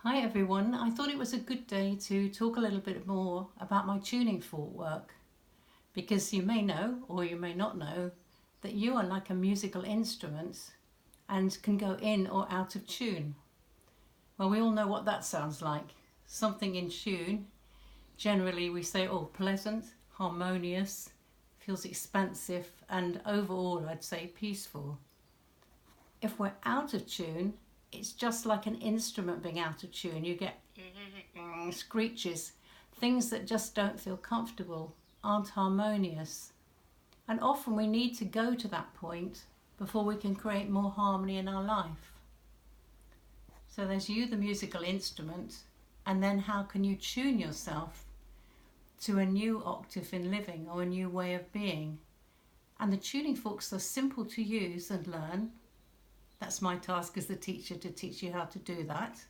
Hi everyone, I thought it was a good day to talk a little bit more about my tuning fork work, because you may know or you may not know that you are like a musical instrument and can go in or out of tune. Well, we all know what that sounds like. Something in tune, generally we say, oh, pleasant, harmonious, feels expansive, and overall I'd say peaceful. If we're out of tune, it's just like an instrument being out of tune. You get screeches, things that just don't feel comfortable, aren't harmonious. And often we need to go to that point before we can create more harmony in our life. So there's you, the musical instrument, and then how can you tune yourself to a new octave in living or a new way of being? And the tuning forks are simple to use and learn. That's my task as the teacher, to teach you how to do that.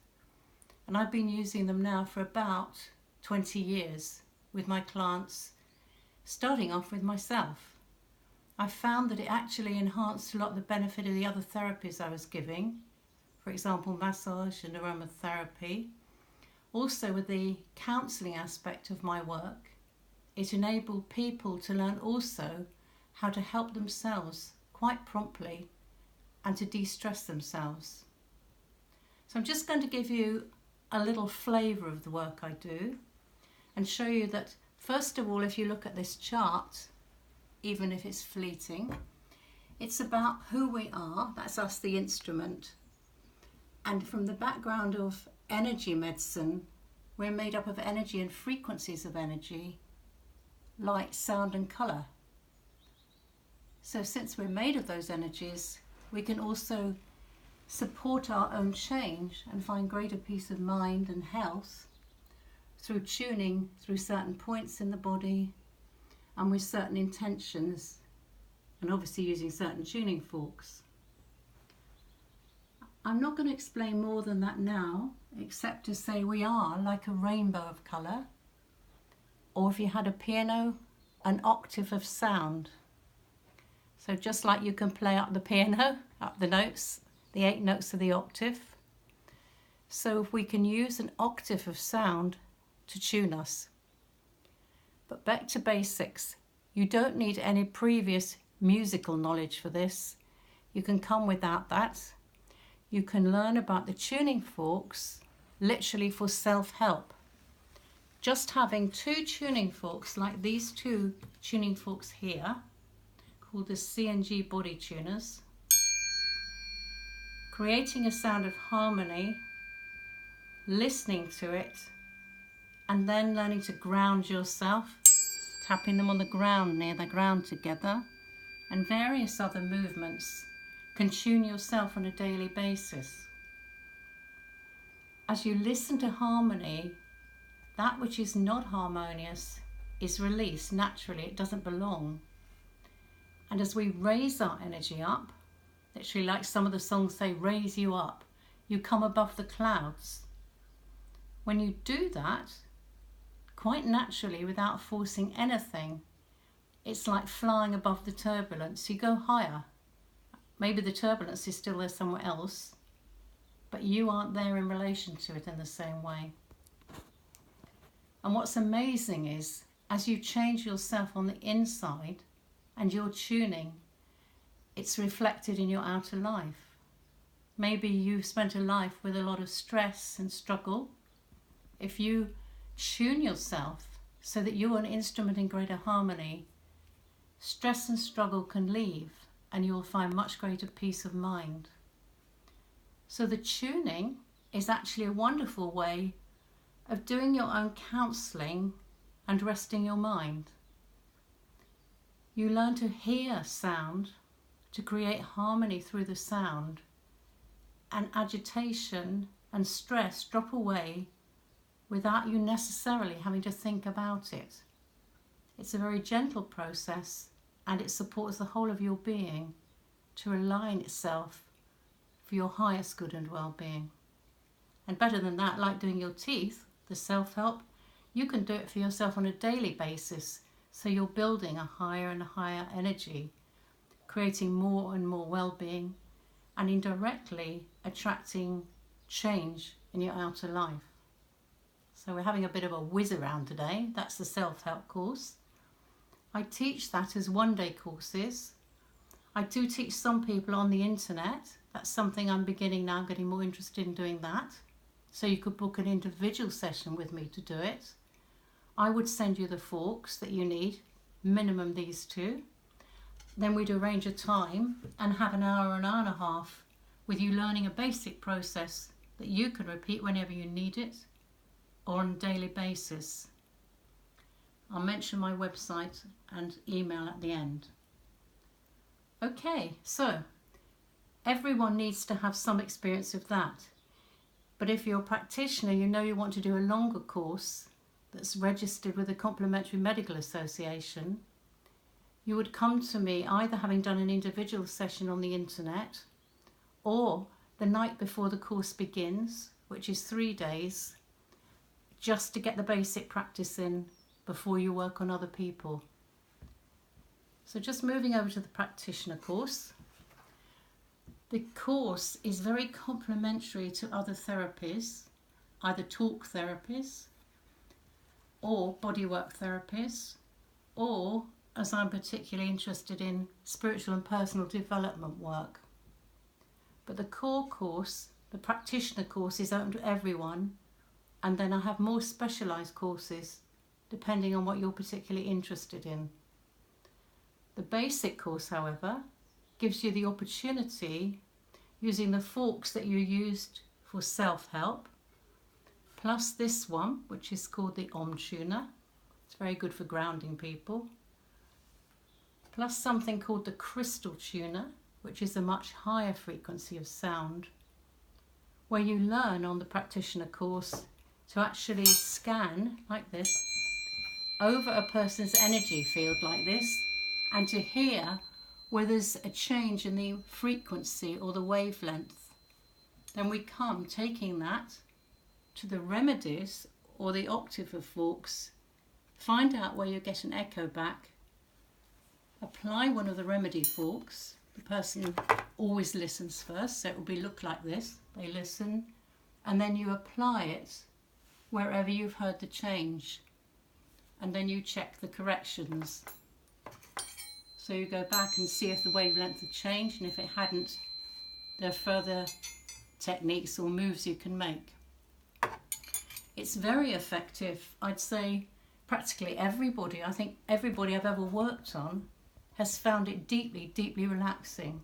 And I've been using them now for about 20 years with my clients, starting off with myself. I found that it actually enhanced a lot of the benefit of the other therapies I was giving, for example, massage and aromatherapy. Also with the counselling aspect of my work, it enabled people to learn also how to help themselves quite promptly and to de-stress themselves. So I'm just going to give you a little flavour of the work I do and show you that, first of all, if you look at this chart, even if it's fleeting, it's about who we are, that's us, the instrument. And from the background of energy medicine, we're made up of energy and frequencies of energy, light, sound and colour. So since we're made of those energies, we can also support our own change and find greater peace of mind and health through tuning through certain points in the body and with certain intentions, and obviously using certain tuning forks. I'm not going to explain more than that now, except to say we are like a rainbow of colour, or if you had a piano, an octave of sound. So just like you can play up the piano, up the notes, the 8 notes of the octave. So if we can use an octave of sound to tune us. But back to basics. You don't need any previous musical knowledge for this. You can come without that. You can learn about the tuning forks literally for self-help. Just having 2 tuning forks like these 2 tuning forks here, called the C&G body tuners, creating a sound of harmony, listening to it, and then learning to ground yourself, tapping them on the ground, near the ground together, and various other movements can tune yourself on a daily basis. As you listen to harmony, that which is not harmonious is released naturally, it doesn't belong. And as we raise our energy up, literally like some of the songs say, raise you up, you come above the clouds. When you do that, quite naturally, without forcing anything, it's like flying above the turbulence. You go higher. Maybe the turbulence is still there somewhere else, but you aren't there in relation to it in the same way. And what's amazing is, as you change yourself on the inside, and your tuning, it's reflected in your outer life. Maybe you've spent a life with a lot of stress and struggle. If you tune yourself so that you're an instrument in greater harmony, stress and struggle can leave and you'll find much greater peace of mind. So the tuning is actually a wonderful way of doing your own counselling and resting your mind. You learn to hear sound, to create harmony through the sound, and agitation and stress drop away without you necessarily having to think about it. It's a very gentle process, and it supports the whole of your being to align itself for your highest good and well-being. And better than that, like doing your teeth, the self-help, you can do it for yourself on a daily basis. So you're building a higher and higher energy, creating more and more well-being, and indirectly attracting change in your outer life. So we're having a bit of a whiz around today. That's the self-help course. I teach that as one-day courses. I do teach some people on the internet. That's something I'm beginning now, getting more interested in doing that. So you could book an individual session with me to do it. I would send you the forks that you need, minimum these two. Then we'd arrange a time and have an hour and a half with you learning a basic process that you can repeat whenever you need it or on a daily basis. I'll mention my website and email at the end. Okay, so everyone needs to have some experience of that. But if you're a practitioner, you know you want to do a longer course that's registered with the Complementary Medical Association, you would come to me either having done an individual session on the internet or the night before the course begins, which is 3 days, just to get the basic practice in before you work on other people. So just moving over to the practitioner course. The course is very complementary to other therapies, either talk therapies or bodywork therapies, or, as I'm particularly interested in, spiritual and personal development work. But the core course, the practitioner course, is open to everyone, and then I have more specialised courses depending on what you're particularly interested in. The basic course, however, gives you the opportunity, using the forks that you used for self-help, plus this one, which is called the Om Tuner. It's very good for grounding people. Plus something called the Crystal Tuner, which is a much higher frequency of sound, where you learn on the practitioner course to actually scan, like this, over a person's energy field like this, and to hear where there's a change in the frequency or the wavelength. Then we come taking that to the remedies or the octave of forks, find out where you get an echo back, apply one of the remedy forks. The person always listens first, so it will be look like this. They listen, and then you apply it wherever you've heard the change, and then you check the corrections. So you go back and see if the wavelength had changed, and if it hadn't, there are further techniques or moves you can make. It's very effective. I'd say practically everybody, I think everybody I've ever worked on has found it deeply, deeply relaxing.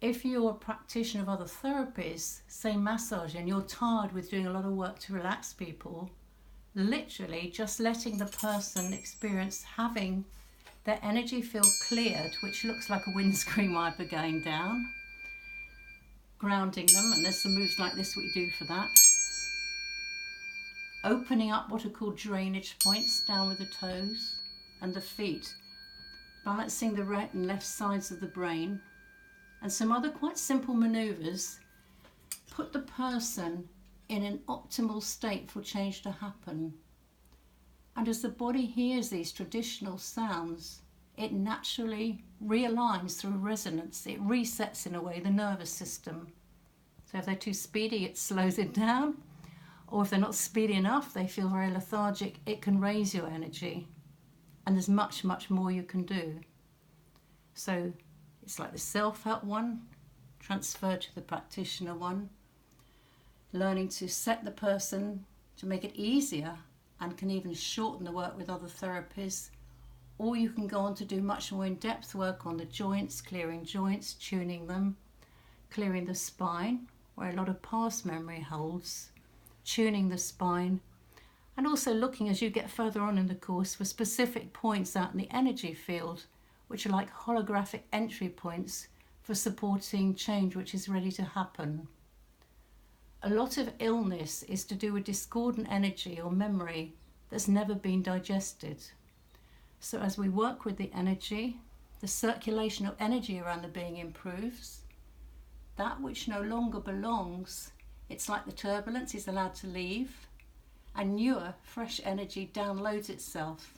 If you're a practitioner of other therapies, say massage, and you're tired with doing a lot of work to relax people, literally just letting the person experience having their energy field cleared, which looks like a windscreen wiper going down, grounding them, and there's some moves like this we do for that. Opening up what are called drainage points down with the toes and the feet, balancing the right and left sides of the brain, and some other quite simple manoeuvres put the person in an optimal state for change to happen. And as the body hears these traditional sounds, it naturally realigns through resonance. It resets, in a way, the nervous system. So if they're too speedy, it slows it down. Or if they're not speedy enough, they feel very lethargic, it can raise your energy. And there's much, much more you can do. So it's like the self-help one, transferred to the practitioner one, learning to set the person to make it easier, and can even shorten the work with other therapies. Or you can go on to do much more in-depth work on the joints, clearing joints, tuning them, clearing the spine, where a lot of past memory holds, tuning the spine, and also looking as you get further on in the course for specific points out in the energy field, which are like holographic entry points for supporting change which is ready to happen. A lot of illness is to do with discordant energy or memory that's never been digested. So as we work with the energy, the circulation of energy around the being improves. That which no longer belongs, it's like the turbulence, is allowed to leave, and newer, fresh energy downloads itself.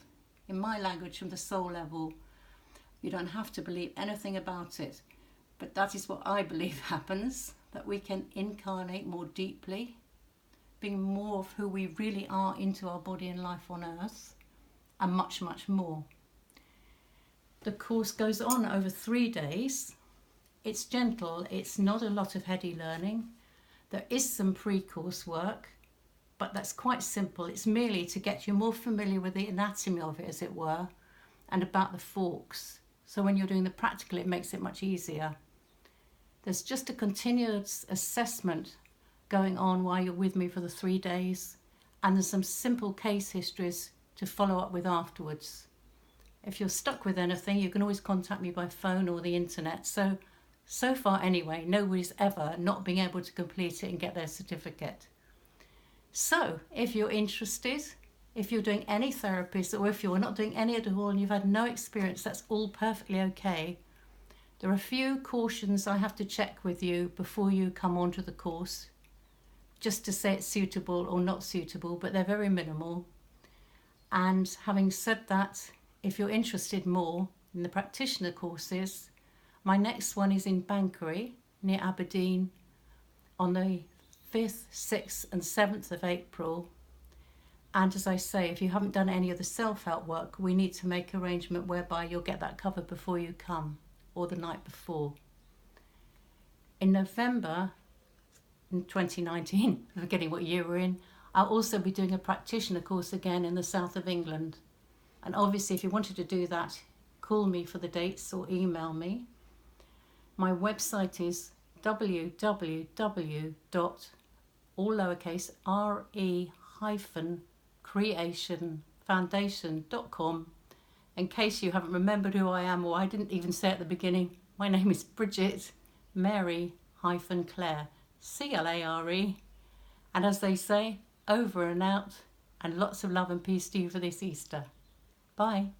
In my language, from the soul level. You don't have to believe anything about it, but that is what I believe happens. that we can incarnate more deeply, being more of who we really are into our body and life on earth, and much, much more. The course goes on over 3 days. It's gentle, it's not a lot of heady learning. There is some pre-course work, but that's quite simple. It's merely to get you more familiar with the anatomy of it, as it were, and about the forks. So when you're doing the practical, it makes it much easier. There's just a continuous assessment going on while you're with me for the 3 days, and there's some simple case histories to follow up with afterwards. If you're stuck with anything, you can always contact me by phone or the internet. So far anyway, nobody's ever not been able to complete it and get their certificate. So if you're interested, if you're doing any therapies, or if you're not doing any at all and you've had no experience, that's all perfectly okay. There are a few cautions I have to check with you before you come onto the course, just to say it's suitable or not suitable, but they're very minimal. And having said that, if you're interested more in the practitioner courses, my next one is in Banchory, near Aberdeen, on the 5th, 6th and 7th of April. And as I say, if you haven't done any of the self-help work, we need to make arrangement whereby you'll get that covered before you come, or the night before. In November in 2019, forgetting what year we're in, I'll also be doing a practitioner course again in the south of England. And obviously, if you wanted to do that, call me for the dates or email me. My website is www.re-creationfoundation.com. In case you haven't remembered who I am, or I didn't even say at the beginning, my name is Bridget Mary-Clare, C-L-A-R-E. And as they say, over and out, and lots of love and peace to you for this Easter. Bye.